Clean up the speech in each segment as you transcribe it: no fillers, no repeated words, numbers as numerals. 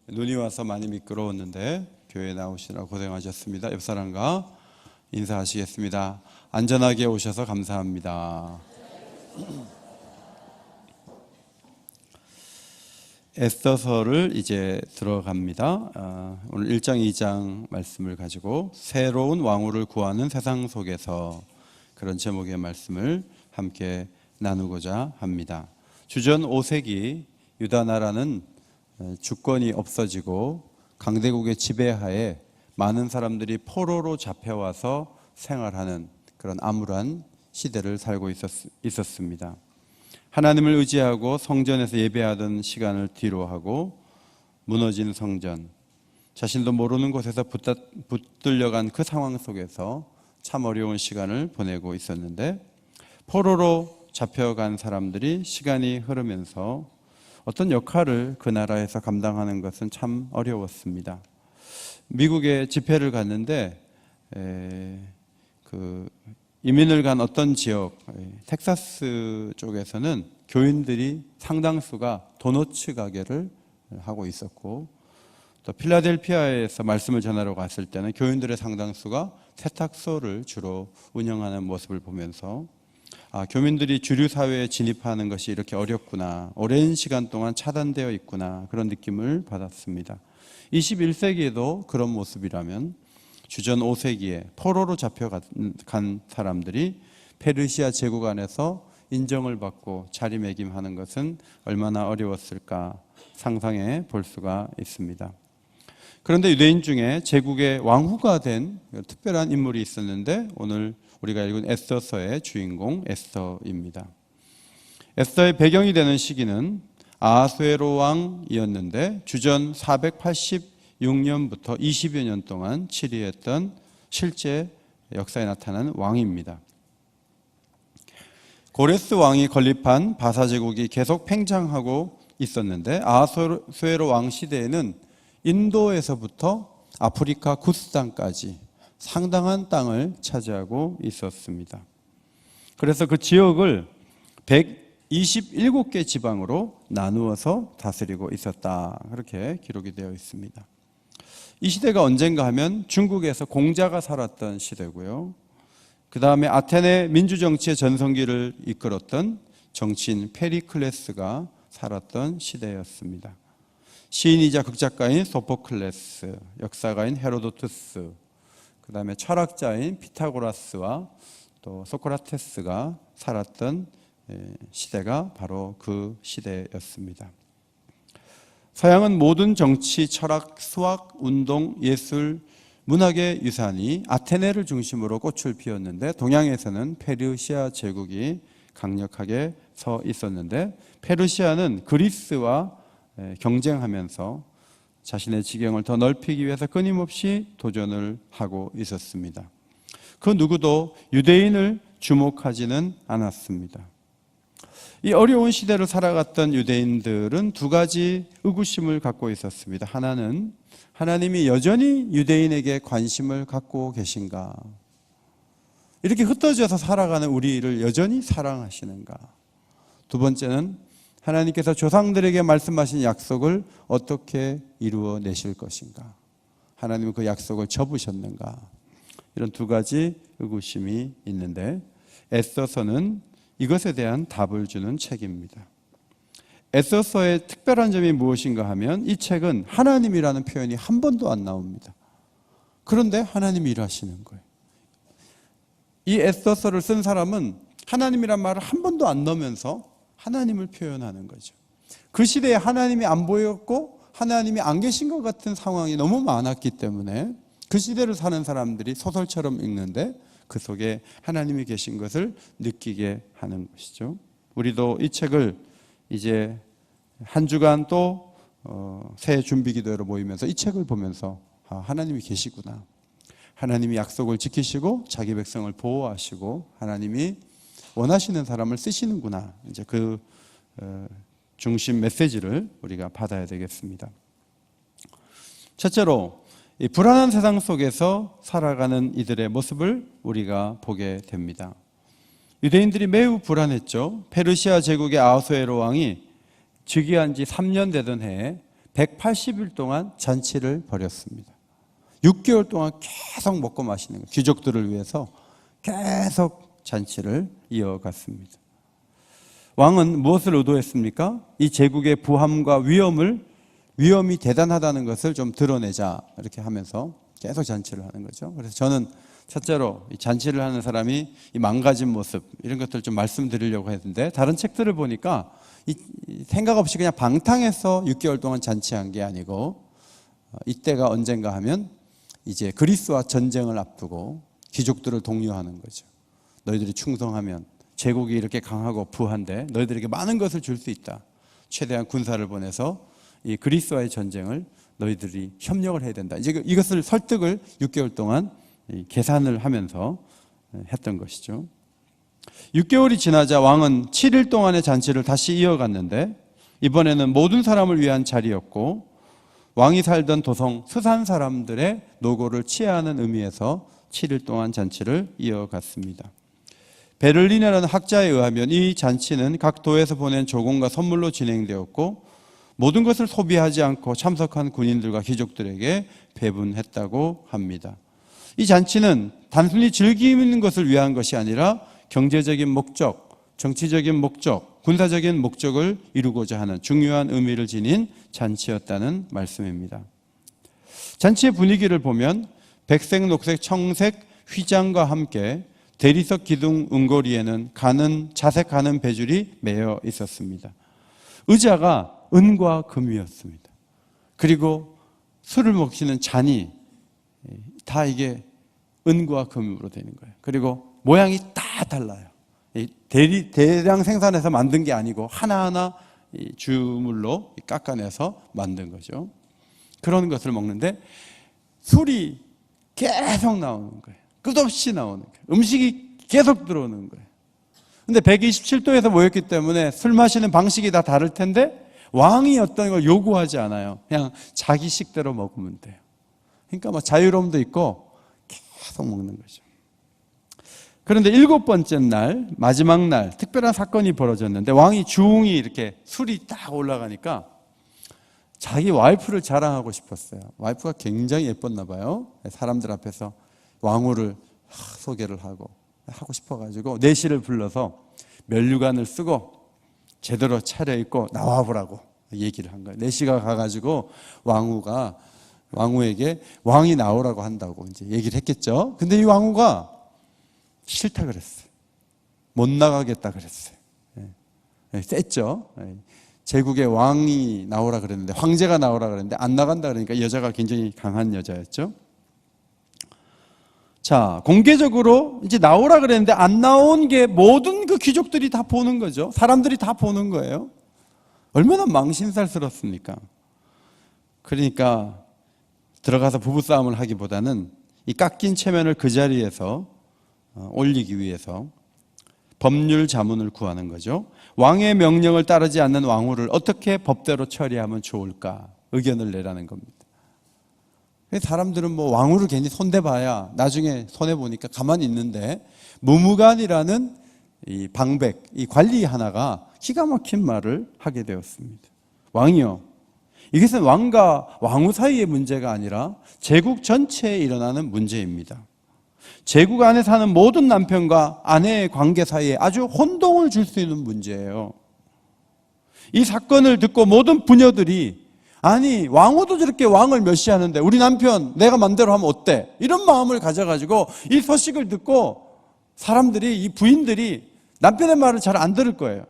눈이 와서 많이 미끄러웠는데 교회에 나오시느라 고생하셨습니다. 옆사람과 인사하시겠습니다. 안전하게 오셔서 감사합니다. 에스더서를 이제 들어갑니다. 오늘 1장 2장 말씀을 가지고 새로운 왕후를 구하는 세상 속에서 그런 제목의 말씀을 함께 나누고자 합니다. 주전 5세기 유다 나라는 주권이 없어지고 강대국의 지배하에 많은 사람들이 포로로 잡혀와서 생활하는 그런 암울한 시대를 살고 있었습니다. 하나님을 의지하고 성전에서 예배하던 시간을 뒤로하고 무너진 성전, 자신도 모르는 곳에서 붙들려간 그 상황 속에서 참 어려운 시간을 보내고 있었는데, 포로로 잡혀간 사람들이 시간이 흐르면서 어떤 역할을 그 나라에서 감당하는 것은 참 어려웠습니다. 미국에 집회를 갔는데 이민을 간 어떤 지역, 텍사스 쪽에서는 교인들이 상당수가 도너츠 가게를 하고 있었고, 또 필라델피아에서 말씀을 전하러 갔을 때는 교인들의 상당수가 세탁소를 주로 운영하는 모습을 보면서 교민들이 주류 사회에 진입하는 것이 이렇게 어렵구나, 오랜 시간 동안 차단되어 있구나, 그런 느낌을 받았습니다. 21세기에도 그런 모습이라면 주전 5세기에 포로로 잡혀간 사람들이 페르시아 제국 안에서 인정을 받고 자리매김하는 것은 얼마나 어려웠을까 상상해 볼 수가 있습니다. 그런데 유대인 중에 제국의 왕후가 된 특별한 인물이 있었는데, 오늘 우리가 읽은 에스더서의 주인공 에스더입니다. 에스더의 배경이 되는 시기는 아하수에로 왕이었는데 주전 486년부터 20여 년 동안 치리했던 실제 역사에 나타난 왕입니다. 고레스 왕이 건립한 바사 제국이 계속 팽창하고 있었는데, 아하수에로 왕 시대에는 인도에서부터 아프리카 구스 땅까지 상당한 땅을 차지하고 있었습니다. 그래서 그 지역을 127개 지방으로 나누어서 다스리고 있었다, 그렇게 기록이 되어 있습니다. 이 시대가 언젠가 하면 중국에서 공자가 살았던 시대고요, 그 다음에 아테네 민주정치의 전성기를 이끌었던 정치인 페리클레스가 살았던 시대였습니다. 시인이자 극작가인 소포클레스, 역사가인 헤로도투스, 그 다음에 철학자인 피타고라스와 또 소크라테스가 살았던 시대가 바로 그 시대였습니다. 서양은 모든 정치, 철학, 수학, 운동, 예술, 문학의 유산이 아테네를 중심으로 꽃을 피웠는데, 동양에서는 페르시아 제국이 강력하게 서 있었는데, 페르시아는 그리스와 경쟁하면서 자신의 지경을 더 넓히기 위해서 끊임없이 도전을 하고 있었습니다. 그 누구도 유대인을 주목하지는 않았습니다. 이 어려운 시대를 살아갔던 유대인들은 두 가지 의구심을 갖고 있었습니다. 하나는 하나님이 여전히 유대인에게 관심을 갖고 계신가? 이렇게 흩어져서 살아가는 우리를 여전히 사랑하시는가? 두 번째는 하나님께서 조상들에게 말씀하신 약속을 어떻게 이루어내실 것인가? 하나님은 그 약속을 접으셨는가? 이런 두 가지 의구심이 있는데, 에스더서는 이것에 대한 답을 주는 책입니다. 에스더서의 특별한 점이 무엇인가 하면, 이 책은 하나님이라는 표현이 한 번도 안 나옵니다. 그런데 하나님이 일하시는 거예요. 이 에스더서를 쓴 사람은 하나님이란 말을 한 번도 안 넣으면서 하나님을 표현하는 거죠. 그 시대에 하나님이 안 보였고 하나님이 안 계신 것 같은 상황이 너무 많았기 때문에 그 시대를 사는 사람들이 소설처럼 읽는데 그 속에 하나님이 계신 것을 느끼게 하는 것이죠. 우리도 이 책을 이제 한 주간 또 새해 준비 기도회로 모이면서 이 책을 보면서 하나님이 계시구나, 하나님이 약속을 지키시고 자기 백성을 보호하시고 하나님이 원하시는 사람을 쓰시는구나, 이제 그 중심 메시지를 우리가 받아야 되겠습니다. 첫째로, 이 불안한 세상 속에서 살아가는 이들의 모습을 우리가 보게 됩니다. 유대인들이 매우 불안했죠. 페르시아 제국의 아하수에로 왕이 즉위한 지 3년 되던 해에 180일 동안 잔치를 벌였습니다. 6개월 동안 계속 먹고 마시는 거예요. 귀족들을 위해서 계속 잔치를 이어갔습니다. 왕은 무엇을 의도했습니까? 이 제국의 부함과 위험이 대단하다는 것을 좀 드러내자 이렇게 하면서 계속 잔치를 하는 거죠. 그래서 저는 첫째로 이 잔치를 하는 사람이 이 망가진 모습 이런 것들을 좀 말씀드리려고 했는데, 다른 책들을 보니까 이 생각 없이 그냥 방탕해서 6개월 동안 잔치한 게 아니고, 이때가 언젠가 하면 이제 그리스와 전쟁을 앞두고 귀족들을 독려하는 거죠. 너희들이 충성하면 제국이 이렇게 강하고 부한데 너희들에게 많은 것을 줄 수 있다. 최대한 군사를 보내서 이 그리스와의 전쟁을 너희들이 협력을 해야 된다. 이제 이것을 설득을 6개월 동안 계산을 하면서 했던 것이죠. 6개월이 지나자 왕은 7일 동안의 잔치를 다시 이어갔는데, 이번에는 모든 사람을 위한 자리였고 왕이 살던 도성 스산 사람들의 노고를 치하하는 의미에서 7일 동안 잔치를 이어갔습니다. 베를린이라는 학자에 의하면 이 잔치는 각 도에서 보낸 조공과 선물로 진행되었고 모든 것을 소비하지 않고 참석한 군인들과 귀족들에게 배분했다고 합니다. 이 잔치는 단순히 즐기는 것을 위한 것이 아니라 경제적인 목적, 정치적인 목적, 군사적인 목적을 이루고자 하는 중요한 의미를 지닌 잔치였다는 말씀입니다. 잔치의 분위기를 보면 백색, 녹색, 청색 휘장과 함께 대리석 기둥 은고리에는 자색 가는 배줄이 매여 있었습니다. 의자가 은과 금이었습니다. 그리고 술을 먹시는 잔이 다 이게 은과 금으로 되는 거예요. 그리고 모양이 다 달라요. 대량 생산해서 만든 게 아니고 하나하나 주물로 깎아내서 만든 거죠. 그런 것을 먹는데 술이 계속 나오는 거예요. 끝없이 나오는 거예요. 음식이 계속 들어오는 거예요. 근데 127도에서 모였기 때문에 술 마시는 방식이 다 다를 텐데 왕이 어떤 걸 요구하지 않아요. 그냥 자기 식대로 먹으면 돼요. 그러니까 뭐 자유로움도 있고 계속 먹는 거죠. 그런데 7번째 날, 마지막 날 특별한 사건이 벌어졌는데, 왕이 중이 이렇게 술이 딱 올라가니까 자기 와이프를 자랑하고 싶었어요. 와이프가 굉장히 예뻤나 봐요. 사람들 앞에서 왕후를 소개를 하고 싶어가지고 내시를 불러서 면류관을 쓰고 제대로 차려입고 나와보라고 얘기를 한 거예요. 내시가 가가지고 왕후에게 왕이 나오라고 한다고 이제 얘기를 했겠죠. 근데 이 왕후가 싫다 그랬어요. 못 나가겠다 그랬어요. 셌죠. 제국의 왕이 나오라 그랬는데, 황제가 나오라 그랬는데 안 나간다 그러니까 여자가 굉장히 강한 여자였죠. 자, 공개적으로 이제 나오라 그랬는데 안 나온 게 모든 그 귀족들이 다 보는 거죠. 사람들이 다 보는 거예요. 얼마나 망신살스럽습니까? 그러니까 들어가서 부부싸움을 하기보다는 이 깎인 체면을 그 자리에서 올리기 위해서 법률 자문을 구하는 거죠. 왕의 명령을 따르지 않는 왕후를 어떻게 법대로 처리하면 좋을까 의견을 내라는 겁니다. 사람들은 뭐 왕후를 괜히 손대봐야 나중에 손해보니까 가만히 있는데, 무무관이라는 이 방백, 이 관리 하나가 기가 막힌 말을 하게 되었습니다. 왕이요, 이것은 왕과 왕후 사이의 문제가 아니라 제국 전체에 일어나는 문제입니다. 제국 안에 사는 모든 남편과 아내의 관계 사이에 아주 혼동을 줄 수 있는 문제예요. 이 사건을 듣고 모든 부녀들이, 아니 왕후도 저렇게 왕을 멸시하는데 우리 남편 내가 맘대로 하면 어때? 이런 마음을 가져가지고 이 소식을 듣고 사람들이, 이 부인들이 남편의 말을 잘 안 들을 거예요.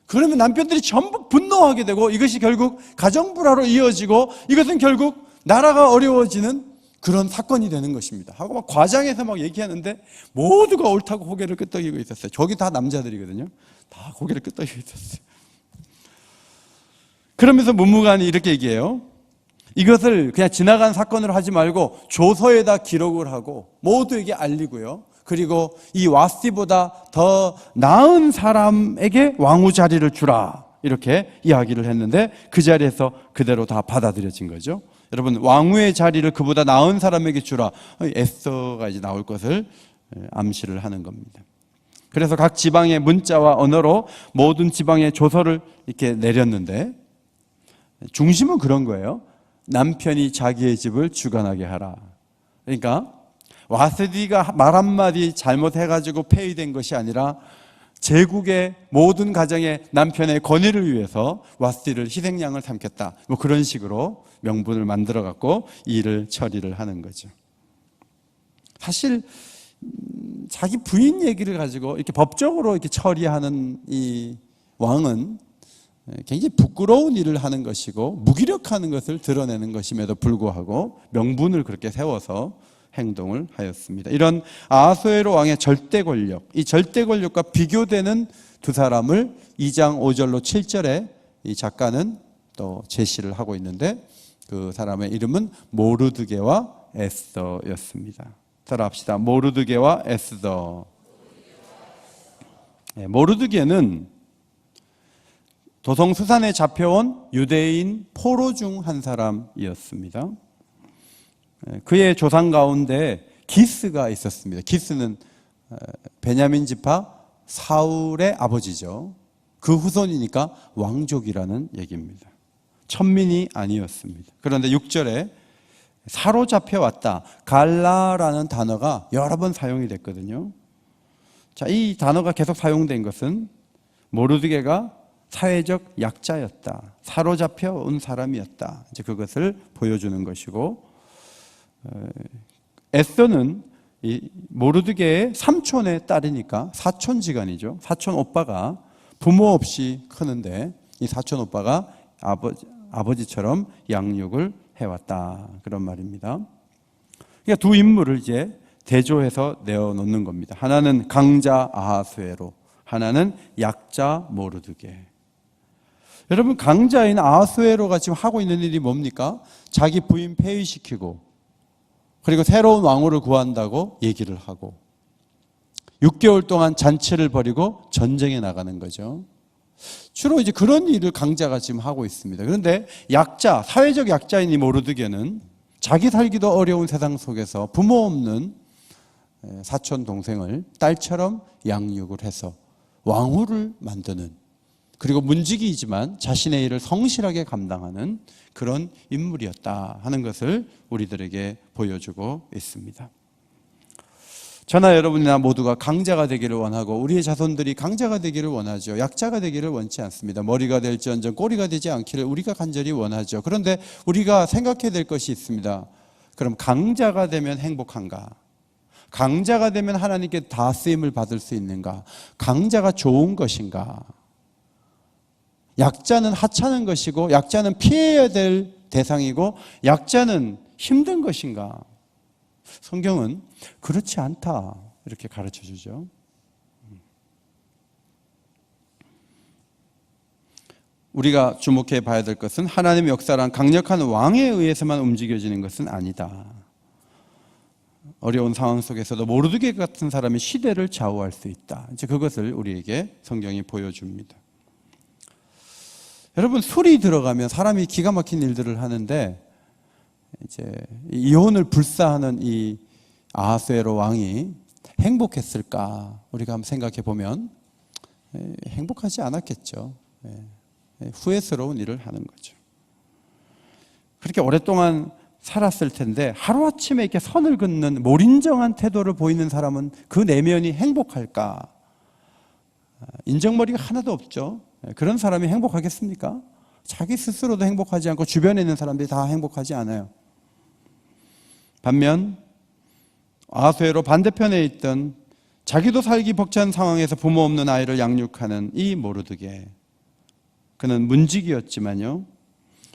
그러면 남편들이 전부 분노하게 되고 이것이 결국 가정불화로 이어지고 이것은 결국 나라가 어려워지는 그런 사건이 되는 것입니다. 하고 막 과장해서 막 얘기하는데 모두가 옳다고 고개를 끄덕이고 있었어요. 저기 다 남자들이거든요. 다 고개를 끄덕이고 있었어요. 그러면서 문무관이 이렇게 얘기해요. 이것을 그냥 지나간 사건으로 하지 말고 조서에다 기록을 하고 모두에게 알리고요. 그리고 이 와스티보다 더 나은 사람에게 왕후 자리를 주라, 이렇게 이야기를 했는데 그 자리에서 그대로 다 받아들여진 거죠. 여러분, 왕후의 자리를 그보다 나은 사람에게 주라, 에스더가 이제 나올 것을 암시를 하는 겁니다. 그래서 각 지방의 문자와 언어로 모든 지방의 조서를 이렇게 내렸는데, 중심은 그런 거예요. 남편이 자기의 집을 주관하게 하라. 그러니까 와스디가 말 한마디 잘못해가지고 폐위된 것이 아니라 제국의 모든 가정의 남편의 권위를 위해서 와스디를 희생양을 삼겠다. 뭐 그런 식으로 명분을 만들어 갖고 일을 처리를 하는 거죠. 사실 자기 부인 얘기를 가지고 이렇게 법적으로 이렇게 처리하는 이 왕은 굉장히 부끄러운 일을 하는 것이고 무기력하는 것을 드러내는 것임에도 불구하고 명분을 그렇게 세워서 행동을 하였습니다. 이런 아하수에로 왕의 절대 권력, 이 절대 권력과 비교되는 두 사람을 2장 5절로 7절에 이 작가는 또 제시를 하고 있는데 그 사람의 이름은 모르드게와 에스더였습니다. 따라합시다. 모르드게와 에스더. 모르드게는 도성수산에 잡혀온 유대인 포로 중 한 사람이었습니다. 그의 조상 가운데 기스가 있었습니다. 기스는 베냐민 지파 사울의 아버지죠. 그 후손이니까 왕족이라는 얘기입니다. 천민이 아니었습니다. 그런데 6절에 사로잡혀 왔다. 갈라라는 단어가 여러 번 사용이 됐거든요. 자, 이 단어가 계속 사용된 것은 모르드게가 사회적 약자였다. 사로잡혀 온 사람이었다. 이제 그것을 보여주는 것이고, 에스더는 이 모르드게의 삼촌의 딸이니까 사촌지간이죠. 사촌 오빠가 부모 없이 크는데 이 사촌 오빠가 아버지처럼 양육을 해왔다. 그런 말입니다. 그러니까 두 인물을 이제 대조해서 내어놓는 겁니다. 하나는 강자 아하수에로, 하나는 약자 모르드게. 여러분, 강자인 아하수에로가 지금 하고 있는 일이 뭡니까? 자기 부인 폐위시키고 그리고 새로운 왕후를 구한다고 얘기를 하고 6개월 동안 잔치를 벌이고 전쟁에 나가는 거죠. 주로 이제 그런 일을 강자가 지금 하고 있습니다. 그런데 약자, 사회적 약자인 이 모르드게는 자기 살기도 어려운 세상 속에서 부모 없는 사촌 동생을 딸처럼 양육을 해서 왕후를 만드는, 그리고 문지기이지만 자신의 일을 성실하게 감당하는 그런 인물이었다 하는 것을 우리들에게 보여주고 있습니다. 저나 여러분이나 모두가 강자가 되기를 원하고 우리의 자손들이 강자가 되기를 원하죠. 약자가 되기를 원치 않습니다. 머리가 될지언정 꼬리가 되지 않기를 우리가 간절히 원하죠. 그런데 우리가 생각해야 될 것이 있습니다. 그럼 강자가 되면 행복한가? 강자가 되면 하나님께 다 쓰임을 받을 수 있는가? 강자가 좋은 것인가? 약자는 하찮은 것이고 약자는 피해야 될 대상이고 약자는 힘든 것인가? 성경은 그렇지 않다 이렇게 가르쳐 주죠. 우리가 주목해 봐야 될 것은 하나님의 역사란 강력한 왕에 의해서만 움직여지는 것은 아니다. 어려운 상황 속에서도 모르드게 같은 사람이 시대를 좌우할 수 있다. 이제 그것을 우리에게 성경이 보여줍니다. 여러분, 술이 들어가면 사람이 기가 막힌 일들을 하는데 이제 이혼을 불사하는 이 아하수에로 왕이 행복했을까? 우리가 한번 생각해 보면 행복하지 않았겠죠. 후회스러운 일을 하는 거죠. 그렇게 오랫동안 살았을 텐데 하루아침에 이렇게 선을 긋는 몰인정한 태도를 보이는 사람은 그 내면이 행복할까? 인정머리가 하나도 없죠. 그런 사람이 행복하겠습니까? 자기 스스로도 행복하지 않고 주변에 있는 사람들이 다 행복하지 않아요. 반면 아하수에로 반대편에 있던 자기도 살기 벅찬 상황에서 부모 없는 아이를 양육하는 이 모르드게, 그는 문지기였지만요,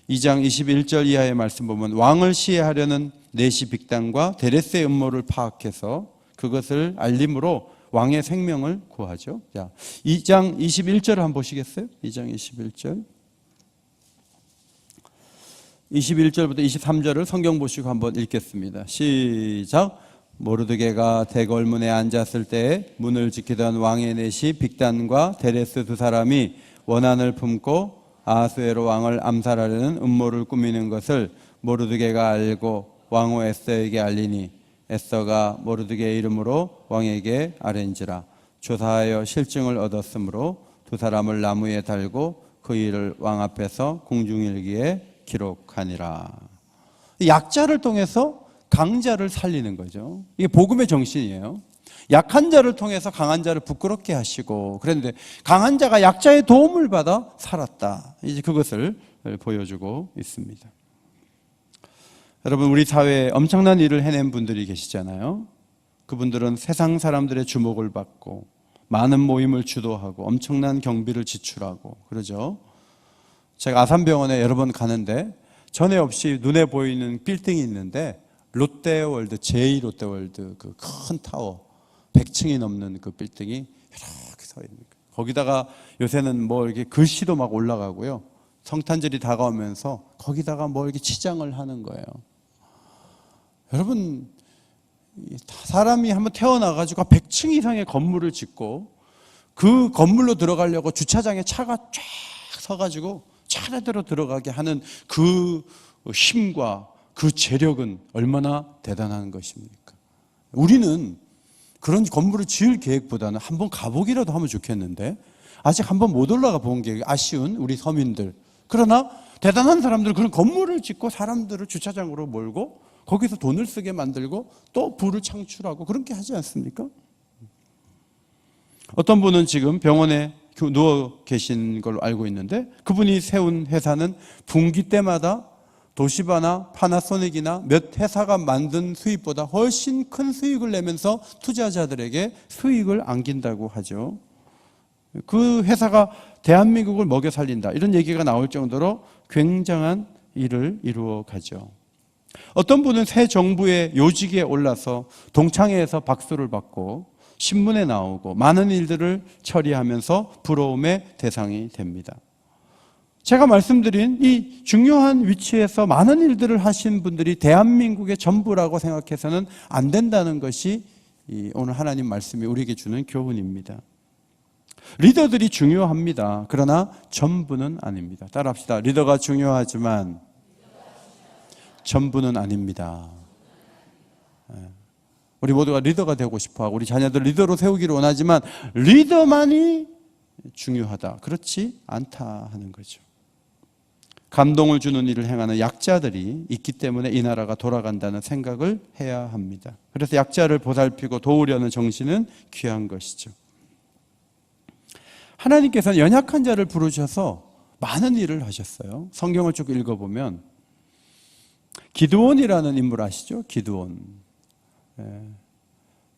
2장 21절 이하의 말씀 보면 왕을 시해하려는 내시 빅단과 데레스의 음모를 파악해서 그것을 알림으로 왕의 생명을 구하죠. 자, 2장 21절을 한번 보시겠어요? 2장 21절. 21절부터 23절을 성경 보시고 한번 읽겠습니다. 시작. 모르드게가 대궐문에 앉았을 때 문을 지키던 왕의 내시 빅단과 데레스 두 사람이 원한을 품고 아하수에로 왕을 암살하려는 음모를 꾸미는 것을 모르드게가 알고 왕후 에스더에게 알리니 에스더가 모르드게의 이름으로 왕에게 아뢰니라. 조사하여 실증을 얻었으므로 두 사람을 나무에 달고 그 일을 왕 앞에서 공중일기에 기록하니라. 약자를 통해서 강자를 살리는 거죠. 이게 복음의 정신이에요. 약한 자를 통해서 강한 자를 부끄럽게 하시고, 그런데 강한 자가 약자의 도움을 받아 살았다. 이제 그것을 보여주고 있습니다. 여러분, 우리 사회에 엄청난 일을 해낸 분들이 계시잖아요. 그분들은 세상 사람들의 주목을 받고 많은 모임을 주도하고 엄청난 경비를 지출하고 그러죠. 제가 아산병원에 여러 번 가는데 전에 없이 눈에 보이는 빌딩이 있는데 롯데월드, 제2롯데월드 그 큰 타워 100층이 넘는 그 빌딩이 이렇게 서 있는 거예요. 거기다가 요새는 뭐 이렇게 글씨도 막 올라가고요. 성탄절이 다가오면서 거기다가 뭐 이렇게 치장을 하는 거예요. 여러분, 사람이 한번 태어나가지고 100층 이상의 건물을 짓고 그 건물로 들어가려고 주차장에 차가 쫙 서가지고 차례대로 들어가게 하는 그 힘과 그 재력은 얼마나 대단한 것입니까? 우리는 그런 건물을 지을 계획보다는 한번 가보기라도 하면 좋겠는데 아직 한번 못 올라가 본 게 아쉬운 우리 서민들. 그러나 대단한 사람들 그런 건물을 짓고 사람들을 주차장으로 몰고 거기서 돈을 쓰게 만들고 또 부를 창출하고 그렇게 하지 않습니까? 어떤 분은 지금 병원에 누워 계신 걸로 알고 있는데 그분이 세운 회사는 분기 때마다 도시바나 파나소닉이나 몇 회사가 만든 수익보다 훨씬 큰 수익을 내면서 투자자들에게 수익을 안긴다고 하죠. 그 회사가 대한민국을 먹여 살린다 이런 얘기가 나올 정도로 굉장한 일을 이루어 가죠. 어떤 분은 새 정부의 요직에 올라서 동창회에서 박수를 받고 신문에 나오고 많은 일들을 처리하면서 부러움의 대상이 됩니다. 제가 말씀드린 이 중요한 위치에서 많은 일들을 하신 분들이 대한민국의 전부라고 생각해서는 안 된다는 것이 오늘 하나님 말씀이 우리에게 주는 교훈입니다. 리더들이 중요합니다. 그러나 전부는 아닙니다. 따라합시다. 리더가 중요하지만 전부는 아닙니다. 우리 모두가 리더가 되고 싶어하고 우리 자녀들 리더로 세우기를 원하지만 리더만이 중요하다. 그렇지 않다 하는 거죠. 감동을 주는 일을 행하는 약자들이 있기 때문에 이 나라가 돌아간다는 생각을 해야 합니다. 그래서 약자를 보살피고 도우려는 정신은 귀한 것이죠. 하나님께서는 연약한 자를 부르셔서 많은 일을 하셨어요. 성경을 쭉 읽어보면 기드온이라는 인물 아시죠? 기드온.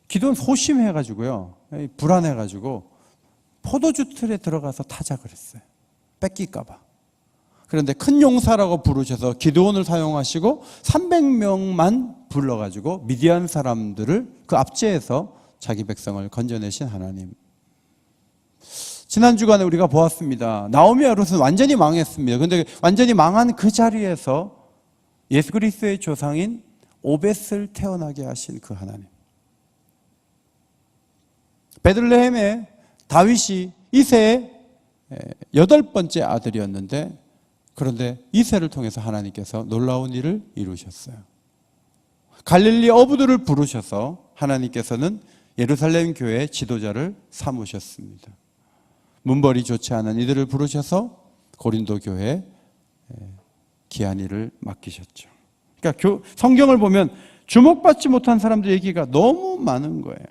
기드온 소심해가지고요. 불안해가지고 포도주 틀에 들어가서 타자 그랬어요. 뺏길까봐. 그런데 큰 용사라고 부르셔서 기드온을 사용하시고 300명만 불러가지고 미디안 사람들을 그 압제해서 자기 백성을 건져내신 하나님. 지난 주간에 우리가 보았습니다. 나오미와 룻은 완전히 망했습니다. 그런데 완전히 망한 그 자리에서 예수 그리스도의 조상인 오벳을 태어나게 하신 그 하나님. 베들레헴에 다윗이 이새의 8번째 아들이었는데 그런데 이새를 통해서 하나님께서 놀라운 일을 이루셨어요. 갈릴리 어부들을 부르셔서 하나님께서는 예루살렘 교회의 지도자를 삼으셨습니다. 문벌이 좋지 않은 이들을 부르셔서 고린도 교회에 귀한 일을 맡기셨죠. 그러니까 성경을 보면 주목받지 못한 사람들 얘기가 너무 많은 거예요.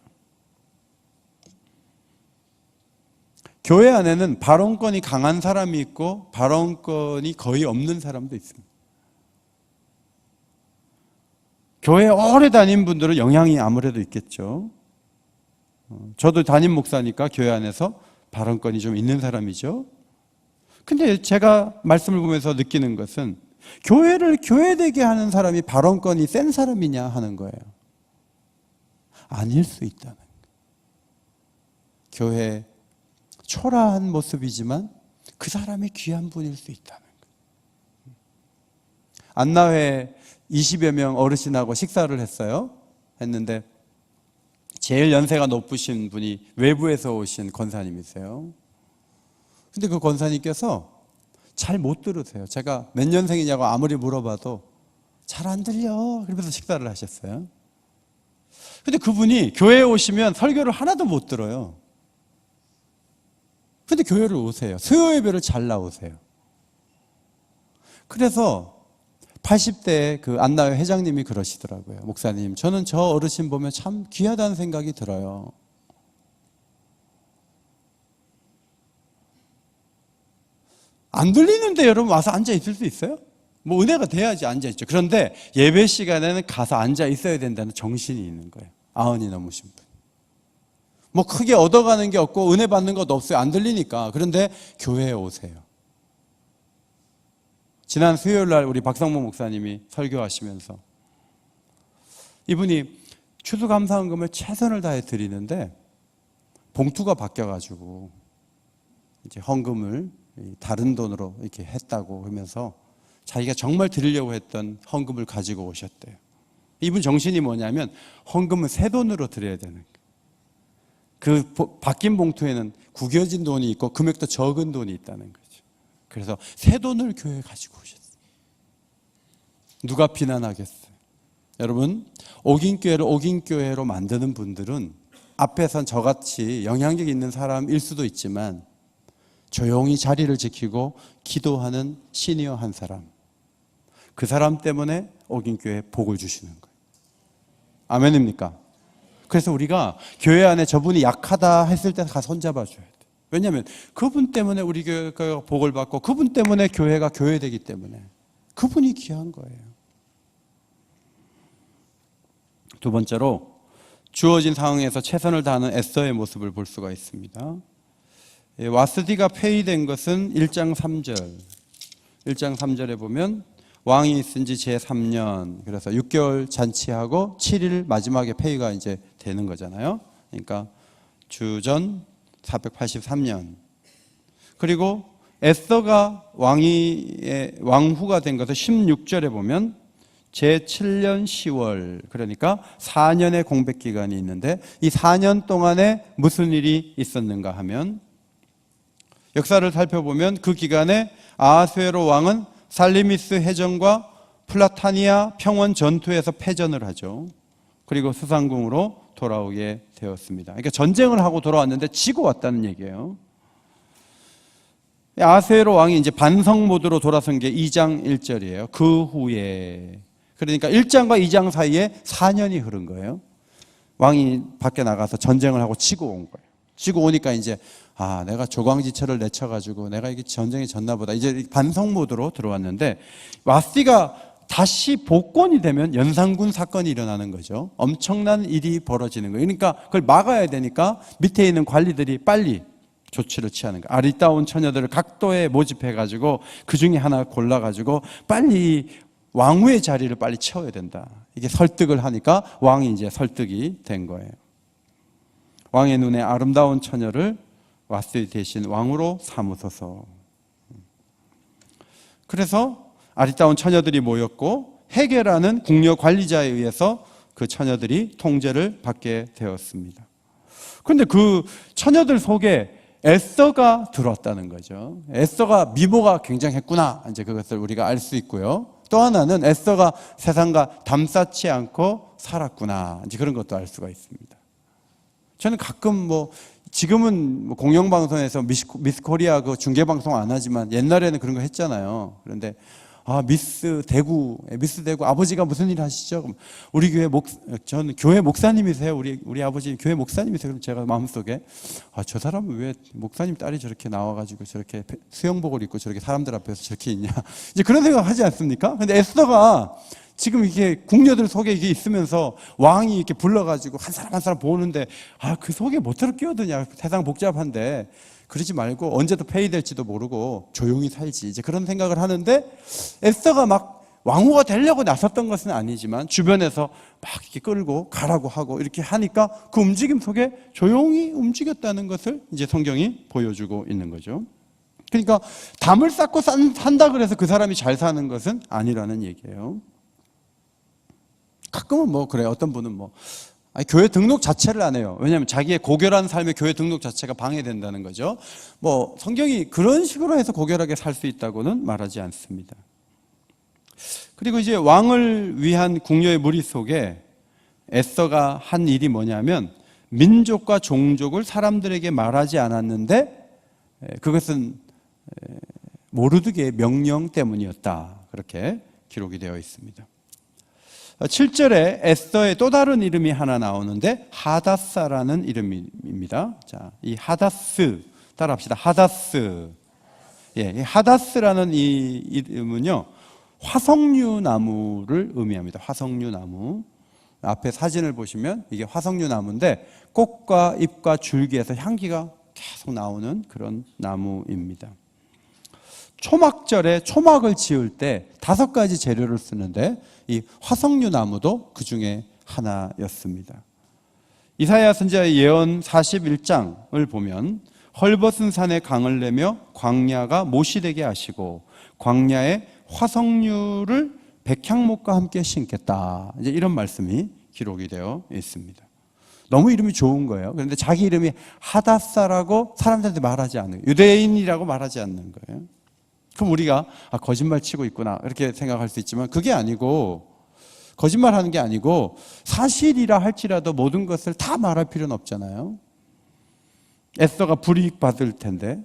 교회 안에는 발언권이 강한 사람이 있고 발언권이 거의 없는 사람도 있습니다. 교회 오래 다닌 분들은 영향이 아무래도 있겠죠. 저도 담임 목사니까 교회 안에서 발언권이 좀 있는 사람이죠. 근데 제가 말씀을 보면서 느끼는 것은 교회를 교회되게 하는 사람이 발언권이 센 사람이냐 하는 거예요. 아닐 수 있다는 거예요. 교회 초라한 모습이지만 그 사람이 귀한 분일 수 있다는 거예요. 안나회 20여 명 어르신하고 식사를 했는데 제일 연세가 높으신 분이 외부에서 오신 권사님이세요. 근데 그 권사님께서 잘 못 들으세요. 제가 몇 년생이냐고 아무리 물어봐도 잘 안 들려. 그러면서 식사를 하셨어요. 근데 그분이 교회에 오시면 설교를 하나도 못 들어요. 근데 교회를 오세요. 수요 예배를 잘 나오세요. 그래서 80대 그 안나회 회장님이 그러시더라고요. 목사님, 저는 저 어르신 보면 참 귀하다는 생각이 들어요. 안 들리는데 여러분 와서 앉아 있을 수 있어요? 뭐 은혜가 돼야지 앉아 있죠. 그런데 예배 시간에는 가서 앉아 있어야 된다는 정신이 있는 거예요. 아흔이 넘으신 분. 뭐 크게 얻어가는 게 없고 은혜 받는 것도 없어요. 안 들리니까. 그런데 교회에 오세요. 지난 수요일 날 우리 박상모 목사님이 설교하시면서 이분이 추수감사헌금을 최선을 다해 드리는데 봉투가 바뀌어가지고 이제 헌금을 다른 돈으로 이렇게 했다고 하면서 자기가 정말 드리려고 했던 헌금을 가지고 오셨대요. 이분 정신이 뭐냐면 헌금은 새 돈으로 드려야 되는 거예요. 그 바뀐 봉투에는 구겨진 돈이 있고 금액도 적은 돈이 있다는 거죠. 그래서 새 돈을 교회에 가지고 오셨어요. 누가 비난하겠어요? 여러분, 옥인교회를 옥인교회로 만드는 분들은 앞에선 저같이 영향력 있는 사람일 수도 있지만 조용히 자리를 지키고 기도하는 시니어 한 사람, 그 사람 때문에 옥인교회에 복을 주시는 거예요. 아멘입니까? 그래서 우리가 교회 안에 저분이 약하다 했을 때 가서 손잡아 줘야 돼요. 왜냐하면 그분 때문에 우리 교회가 복을 받고 그분 때문에 교회가 교회되기 때문에 그분이 귀한 거예요. 두 번째로 주어진 상황에서 최선을 다하는 에스더의 모습을 볼 수가 있습니다. 와스디가 폐위된 것은 1장 3절. 1장 3절에 보면 왕이 있은 지 제3년, 그래서 6개월 잔치하고 7일 마지막에 폐위가 이제 되는 거잖아요. 그러니까 주전 483년. 그리고 에스더가 왕후가 된 것은 16절에 보면 제7년 10월, 그러니까 4년의 공백 기간이 있는데 이 4년 동안에 무슨 일이 있었는가 하면 역사를 살펴보면 그 기간에 아하수에로 왕은 살리미스 해전과 플라타니아 평원 전투에서 패전을 하죠. 그리고 수상궁으로 돌아오게 되었습니다. 그러니까 전쟁을 하고 돌아왔는데 지고 왔다는 얘기예요. 아하수에로 왕이 이제 반성 모드로 돌아선 게 2장 1절이에요. 그 후에, 그러니까 1장과 2장 사이에 4년이 흐른 거예요. 왕이 밖에 나가서 전쟁을 하고 치고 온 거예요. 치고 오니까 이제 내가 조광지철을 내쳐가지고 내가 이게 전쟁에 졌나 보다. 이제 반성 모드로 들어왔는데 와스디가 다시 복권이 되면 연산군 사건이 일어나는 거죠. 엄청난 일이 벌어지는 거예요. 그러니까 그걸 막아야 되니까 밑에 있는 관리들이 빨리 조치를 취하는 거예요. 아리따운 처녀들을 각도에 모집해가지고 그 중에 하나 골라가지고 빨리 왕후의 자리를 빨리 채워야 된다. 이게 설득을 하니까 왕이 이제 설득이 된 거예요. 왕의 눈에 아름다운 처녀를 와스디 대신 왕으로 삼으소서. 그래서 아리따운 처녀들이 모였고 헤게라는 궁녀 관리자에 의해서 그 처녀들이 통제를 받게 되었습니다. 그런데 그 처녀들 속에 에스더가 들어왔다는 거죠. 에스더가 미모가 굉장했구나. 이제 그것을 우리가 알 수 있고요. 또 하나는 에스더가 세상과 담쌓지 않고 살았구나. 이제 그런 것도 알 수가 있습니다. 저는 가끔 지금은 공영방송에서 미스 코리아 그 중계방송 안 하지만 옛날에는 그런 거 했잖아요. 그런데 미스 대구 아버지가 무슨 일 하시죠? 그럼 우리 교회 저는 교회 목사님이세요. 우리 아버지 교회 목사님이세요. 그럼 제가 마음속에 저 사람은 왜 목사님 딸이 저렇게 나와가지고 저렇게 수영복을 입고 저렇게 사람들 앞에서 저렇게 있냐? 이제 그런 생각 하지 않습니까? 근데 에스더가 지금 이게 궁녀들 속에 이게 있으면서 왕이 이렇게 불러가지고 한 사람 한 사람 보는데 그 속에 뭐처럼 끼어드냐? 세상 복잡한데 그러지 말고 언제 또 폐위될지도 모르고 조용히 살지. 이제 그런 생각을 하는데 에스더가 막 왕후가 되려고 나섰던 것은 아니지만 주변에서 막 이렇게 끌고 가라고 하고 이렇게 하니까 그 움직임 속에 조용히 움직였다는 것을 이제 성경이 보여주고 있는 거죠. 그러니까 담을 쌓고 산다 그래서 그 사람이 잘 사는 것은 아니라는 얘기예요. 가끔은 그래. 어떤 분은 교회 등록 자체를 안 해요. 왜냐하면 자기의 고결한 삶의 교회 등록 자체가 방해된다는 거죠. 성경이 그런 식으로 해서 고결하게 살 수 있다고는 말하지 않습니다. 그리고 이제 왕을 위한 궁녀의 무리 속에 에스더가 한 일이 뭐냐면 민족과 종족을 사람들에게 말하지 않았는데 그것은 모르드게의 명령 때문이었다. 그렇게 기록이 되어 있습니다. 7절에 에스더의 또 다른 이름이 하나 나오는데 하다사라는 이름입니다. 자, 이 하다스 따라합시다. 하다스. 예, 이 하다스라는 이 이름은요, 화석류 나무를 의미합니다. 화석류 나무. 앞에 사진을 보시면 이게 화석류 나무인데 꽃과 잎과 줄기에서 향기가 계속 나오는 그런 나무입니다. 초막절에 초막을 지을 때 5가지 재료를 쓰는데 이 화석류 나무도 그 중에 하나였습니다. 이사야 선지자의 예언 41장을 보면 헐벗은 산에 강을 내며 광야가 못이 되게 하시고 광야에 화석류를 백향목과 함께 심겠다. 이제 이런 말씀이 기록이 되어 있습니다. 너무 이름이 좋은 거예요. 그런데 자기 이름이 하다사라고 사람들한테 말하지 않는 거예요. 유대인이라고 말하지 않는 거예요. 그럼 우리가 거짓말 치고 있구나 이렇게 생각할 수 있지만 그게 아니고, 거짓말하는 게 아니고 사실이라 할지라도 모든 것을 다 말할 필요는 없잖아요. 에스더가 불이익 받을 텐데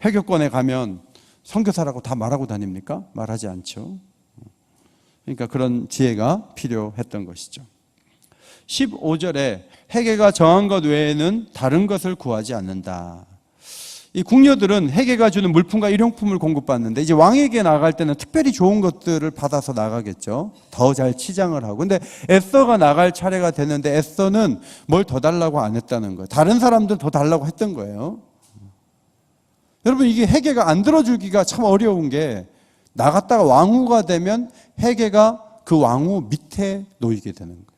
회교권에 가면 선교사라고 다 말하고 다닙니까? 말하지 않죠. 그러니까 그런 지혜가 필요했던 것이죠. 15절에 헤게가 정한 것 외에는 다른 것을 구하지 않는다. 이 궁녀들은 헤게가 주는 물품과 일용품을 공급받는데 이제 왕에게 나갈 때는 특별히 좋은 것들을 받아서 나가겠죠. 더 잘 치장을 하고. 근데 에스더가 나갈 차례가 됐는데 에스더는 뭘 더 달라고 안 했다는 거예요. 다른 사람들 더 달라고 했던 거예요. 여러분, 이게 헤게가 안 들어주기가 참 어려운 게, 나갔다가 왕후가 되면 헤게가 그 왕후 밑에 놓이게 되는 거예요.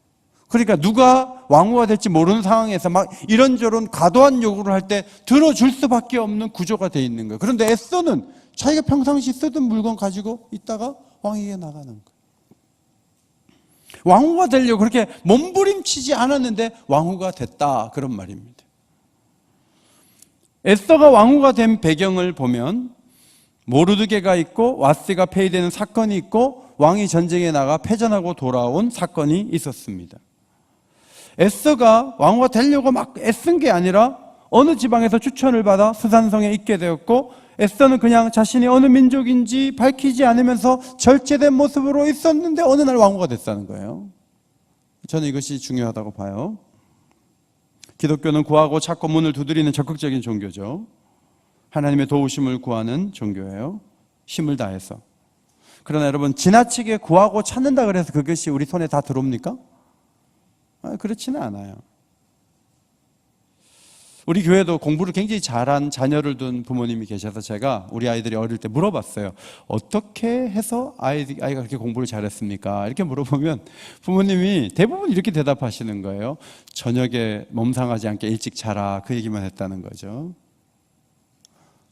그러니까 누가 왕후가 될지 모르는 상황에서 막 이런저런 과도한 요구를 할 때 들어줄 수밖에 없는 구조가 돼 있는 거예요. 그런데 에스더는 자기가 평상시 쓰던 물건 가지고 있다가 왕에게 나가는 거예요. 왕후가 되려고 그렇게 몸부림치지 않았는데 왕후가 됐다, 그런 말입니다. 에스더가 왕후가 된 배경을 보면 모르드게가 있고 와스티가 폐위되는 사건이 있고 왕이 전쟁에 나가 패전하고 돌아온 사건이 있었습니다. 에스더가 왕후가 되려고 막 애쓴 게 아니라 어느 지방에서 추천을 받아 스산성에 있게 되었고, 에스더는 그냥 자신이 어느 민족인지 밝히지 않으면서 절제된 모습으로 있었는데 어느 날 왕후가 됐다는 거예요. 저는 이것이 중요하다고 봐요. 기독교는 구하고 찾고 문을 두드리는 적극적인 종교죠. 하나님의 도우심을 구하는 종교예요. 힘을 다해서. 그러나 여러분, 지나치게 구하고 찾는다 그래서 그것이 우리 손에 다 들어옵니까? 그렇지는 않아요. 우리 교회도 공부를 굉장히 잘한 자녀를 둔 부모님이 계셔서 제가 우리 아이들이 어릴 때 물어봤어요. 어떻게 해서 아이가 그렇게 공부를 잘했습니까? 이렇게 물어보면 부모님이 대부분 이렇게 대답하시는 거예요. 저녁에 몸 상하지 않게 일찍 자라, 그 얘기만 했다는 거죠.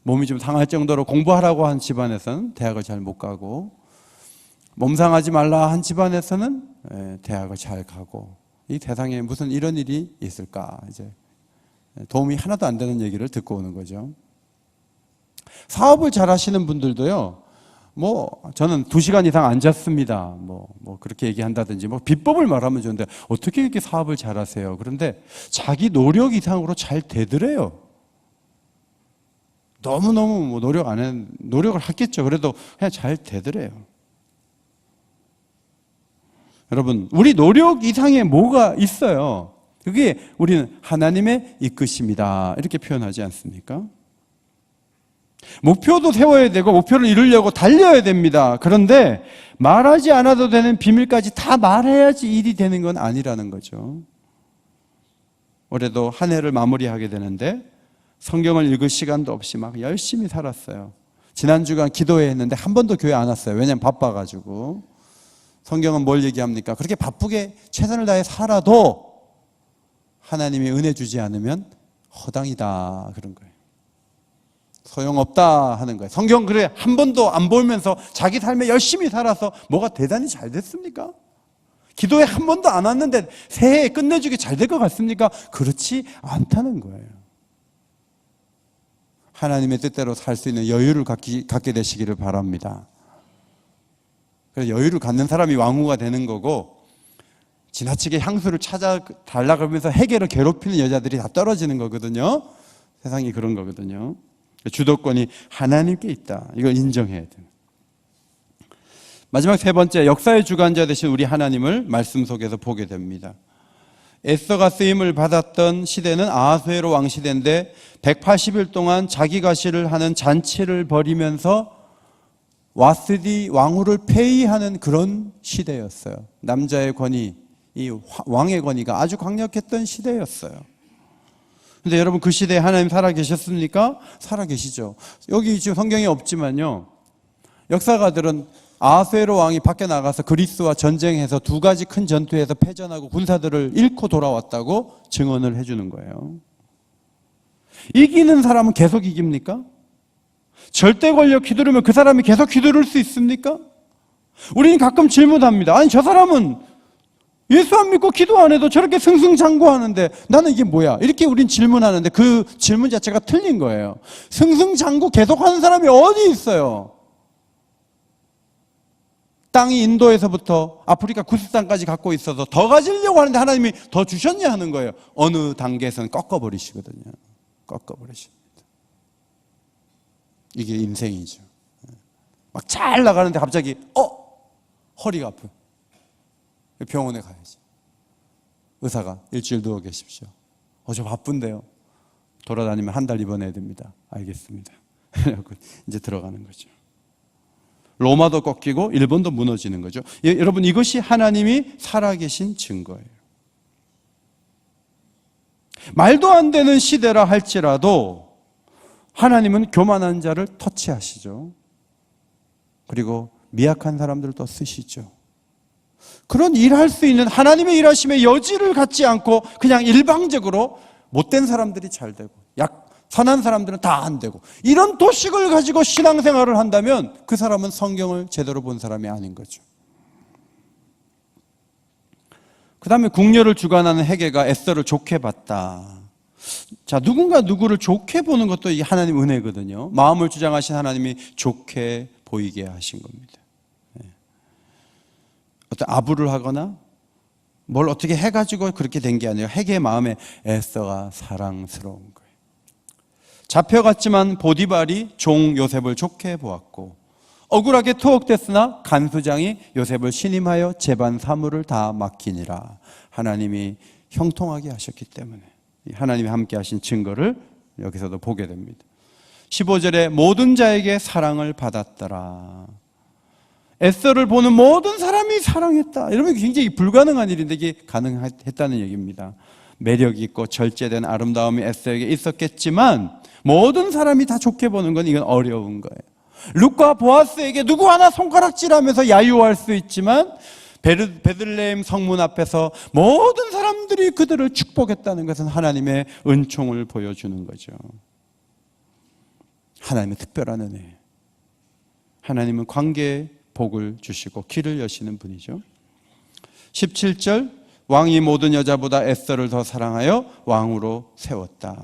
몸이 좀 상할 정도로 공부하라고 한 집안에서는 대학을 잘 못 가고, 몸 상하지 말라 한 집안에서는 대학을 잘 가고, 이 세상에 무슨 이런 일이 있을까? 이제 도움이 하나도 안 되는 얘기를 듣고 오는 거죠. 사업을 잘 하시는 분들도요, 저는 2시간 이상 안 잤습니다. 그렇게 얘기한다든지, 비법을 말하면 좋은데, 어떻게 이렇게 사업을 잘 하세요? 그런데 자기 노력 이상으로 잘 되더래요. 너무너무 노력을 하겠죠. 그래도 그냥 잘 되더래요. 여러분, 우리 노력 이상에 뭐가 있어요? 그게 우리는 하나님의 이끄심이다, 이렇게 표현하지 않습니까? 목표도 세워야 되고 목표를 이루려고 달려야 됩니다. 그런데 말하지 않아도 되는 비밀까지 다 말해야지 일이 되는 건 아니라는 거죠. 올해도 한 해를 마무리하게 되는데 성경을 읽을 시간도 없이 막 열심히 살았어요. 지난 주간 기도회 했는데 한 번도 교회 안 왔어요. 왜냐면 바빠가지고. 성경은 뭘 얘기합니까? 그렇게 바쁘게 최선을 다해 살아도 하나님이 은혜 주지 않으면 허당이다, 그런 거예요. 소용없다 하는 거예요. 성경 그래 한 번도 안 보면서 자기 삶에 열심히 살아서 뭐가 대단히 잘 됐습니까? 기도에 한 번도 안 왔는데 새해에 끝내주기 잘 될 것 같습니까? 그렇지 않다는 거예요. 하나님의 뜻대로 살 수 있는 여유를 갖게 되시기를 바랍니다. 그래서 여유를 갖는 사람이 왕후가 되는 거고, 지나치게 향수를 찾아 달라 그러면서 헤게를 괴롭히는 여자들이 다 떨어지는 거거든요. 세상이 그런 거거든요. 주도권이 하나님께 있다. 이걸 인정해야 돼요. 마지막 세 번째, 역사의 주관자 되신 우리 하나님을 말씀 속에서 보게 됩니다. 에스더가 쓰임을 받았던 시대는 아하수에로 왕 시대인데 180일 동안 자기가시를 하는 잔치를 벌이면서 와스디 왕후를 폐위하는 그런 시대였어요. 남자의 권위, 이 왕의 권위가 아주 강력했던 시대였어요. 근데 여러분, 그 시대에 하나님 살아계셨습니까? 살아계시죠. 여기 지금 성경에 없지만요, 역사가들은 아하수에로 왕이 밖에 나가서 그리스와 전쟁해서 두 가지 큰 전투에서 패전하고 군사들을 잃고 돌아왔다고 증언을 해주는 거예요. 이기는 사람은 계속 이깁니까? 절대 권력 휘두르면 그 사람이 계속 휘두를 수 있습니까? 우리는 가끔 질문합니다. 아니, 저 사람은 예수 안 믿고 기도 안 해도 저렇게 승승장구하는데 나는 이게 뭐야? 이렇게 우린 질문하는데 그 질문 자체가 틀린 거예요. 승승장구 계속하는 사람이 어디 있어요? 땅이 인도에서부터 아프리카 구스탄까지 갖고 있어서 더 가지려고 하는데 하나님이 더 주셨냐 하는 거예요. 어느 단계에서는 꺾어버리시거든요. 꺾어버리십니다. 이게 인생이죠. 막 잘 나가는데 갑자기 허리가 아프. 병원에 가야지. 의사가 일주일 누워 계십시오. 저 바쁜데요. 돌아다니면 한 달 입원해야 됩니다. 알겠습니다. 이제 들어가는 거죠. 로마도 꺾이고 일본도 무너지는 거죠. 여러분, 이것이 하나님이 살아계신 증거예요. 말도 안 되는 시대라 할지라도 하나님은 교만한 자를 터치하시죠. 그리고 미약한 사람들도 쓰시죠. 그런 일할 수 있는 하나님의 일하심의 여지를 갖지 않고 그냥 일방적으로 못된 사람들이 잘 되고 선한 사람들은 다 안 되고, 이런 도식을 가지고 신앙생활을 한다면 그 사람은 성경을 제대로 본 사람이 아닌 거죠. 그 다음에 궁녀를 주관하는 헤게가 에스더를 좋게 봤다. 자, 누군가 누구를 좋게 보는 것도 이 하나님 은혜거든요. 마음을 주장하신 하나님이 좋게 보이게 하신 겁니다. 어떤 아부를 하거나 뭘 어떻게 해가지고 그렇게 된 게 아니라 헤게의 마음에 에스더가 사랑스러운 거예요. 잡혀갔지만 보디발이 종 요셉을 좋게 보았고, 억울하게 투옥됐으나 간수장이 요셉을 신임하여 재반 사무를 다 맡기니라. 하나님이 형통하게 하셨기 때문에 하나님이 함께 하신 증거를 여기서도 보게 됩니다. 15절에 모든 자에게 사랑을 받았더라. 에스더를 보는 모든 사람이 사랑했다. 여러분, 굉장히 불가능한 일인데 이게 가능했다는 얘기입니다. 매력 있고 절제된 아름다움이 에스더에게 있었겠지만 모든 사람이 다 좋게 보는 건 이건 어려운 거예요. 룻과 보아스에게 누구 하나 손가락질하면서 야유할 수 있지만 베들레헴 성문 앞에서 모든 사람들이 그들을 축복했다는 것은 하나님의 은총을 보여주는 거죠. 하나님의 특별한 은혜. 하나님은 관계에 복을 주시고 길을 여시는 분이죠. 17절, 왕이 모든 여자보다 에스더를 더 사랑하여 왕으로 세웠다.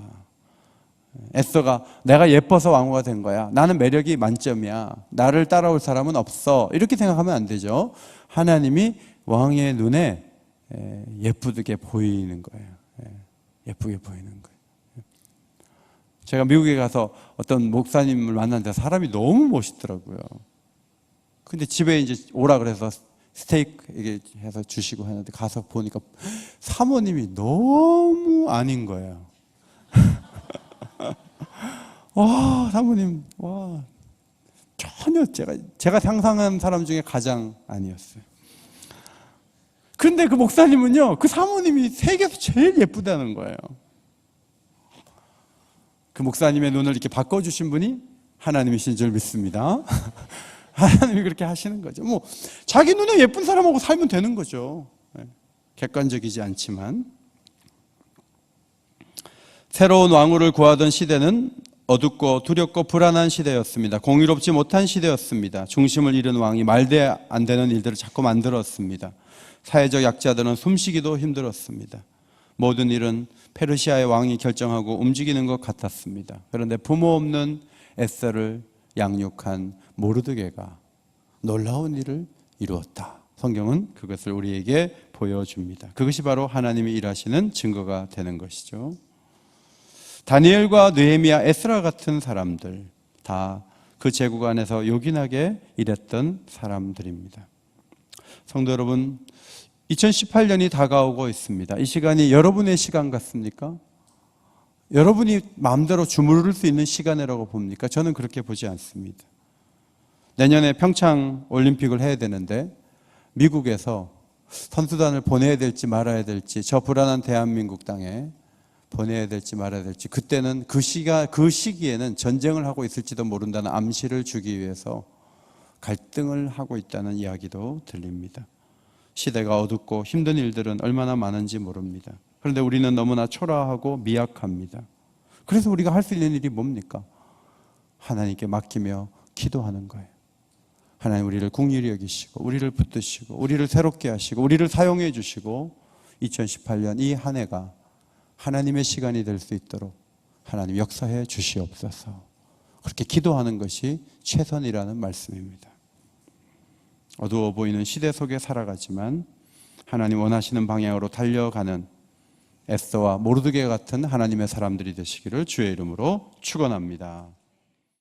에스더가 내가 예뻐서 왕후가 된 거야. 나는 매력이 만점이야. 나를 따라올 사람은 없어. 이렇게 생각하면 안 되죠. 하나님이 왕의 눈에 예쁘게 보이는 거예요. 예쁘게 보이는 거예요. 제가 미국에 가서 어떤 목사님을 만났는데 사람이 너무 멋있더라고요. 근데 집에 이제 오라 그래서 스테이크 해서 주시고 하는데 가서 보니까 사모님이 너무 아닌 거예요. 와, 사모님, 와, 전혀 제가 상상한 사람 중에 가장 아니었어요. 근데 그 목사님은요, 그 사모님이 세계에서 제일 예쁘다는 거예요. 그 목사님의 눈을 이렇게 바꿔주신 분이 하나님이신 줄 믿습니다. 하나님이 그렇게 하시는 거죠. 뭐 자기 눈에 예쁜 사람하고 살면 되는 거죠. 객관적이지 않지만. 새로운 왕후를 구하던 시대는 어둡고 두렵고 불안한 시대였습니다. 공의롭지 못한 시대였습니다. 중심을 잃은 왕이 말대 안 되는 일들을 자꾸 만들었습니다. 사회적 약자들은 숨쉬기도 힘들었습니다. 모든 일은 페르시아의 왕이 결정하고 움직이는 것 같았습니다. 그런데 부모 없는 에스더를 양육한 모르드게가 놀라운 일을 이루었다. 성경은 그것을 우리에게 보여줍니다. 그것이 바로 하나님이 일하시는 증거가 되는 것이죠. 다니엘과 느헤미야, 에스라 같은 사람들 다 그 제국 안에서 요긴하게 일했던 사람들입니다. 성도 여러분, 2018년이 다가오고 있습니다. 이 시간이 여러분의 시간 같습니까? 여러분이 마음대로 주무를 수 있는 시간이라고 봅니까? 저는 그렇게 보지 않습니다. 내년에 평창 올림픽을 해야 되는데 미국에서 선수단을 보내야 될지 말아야 될지, 저 불안한 대한민국 땅에 보내야 될지 말아야 될지, 그때는 그 시기에는 전쟁을 하고 있을지도 모른다는 암시를 주기 위해서 갈등을 하고 있다는 이야기도 들립니다. 시대가 어둡고 힘든 일들은 얼마나 많은지 모릅니다. 그런데 우리는 너무나 초라하고 미약합니다. 그래서 우리가 할 수 있는 일이 뭡니까? 하나님께 맡기며 기도하는 거예요. 하나님 우리를 긍휼히 여기시고 우리를 붙드시고 우리를 새롭게 하시고 우리를 사용해 주시고 2018년 이 한 해가 하나님의 시간이 될 수 있도록 하나님 역사해 주시옵소서. 그렇게 기도하는 것이 최선이라는 말씀입니다. 어두워 보이는 시대 속에 살아가지만 하나님 원하시는 방향으로 달려가는 에스더와 모르드게 같은 하나님의 사람들이 되시기를 주의 이름으로 축원합니다.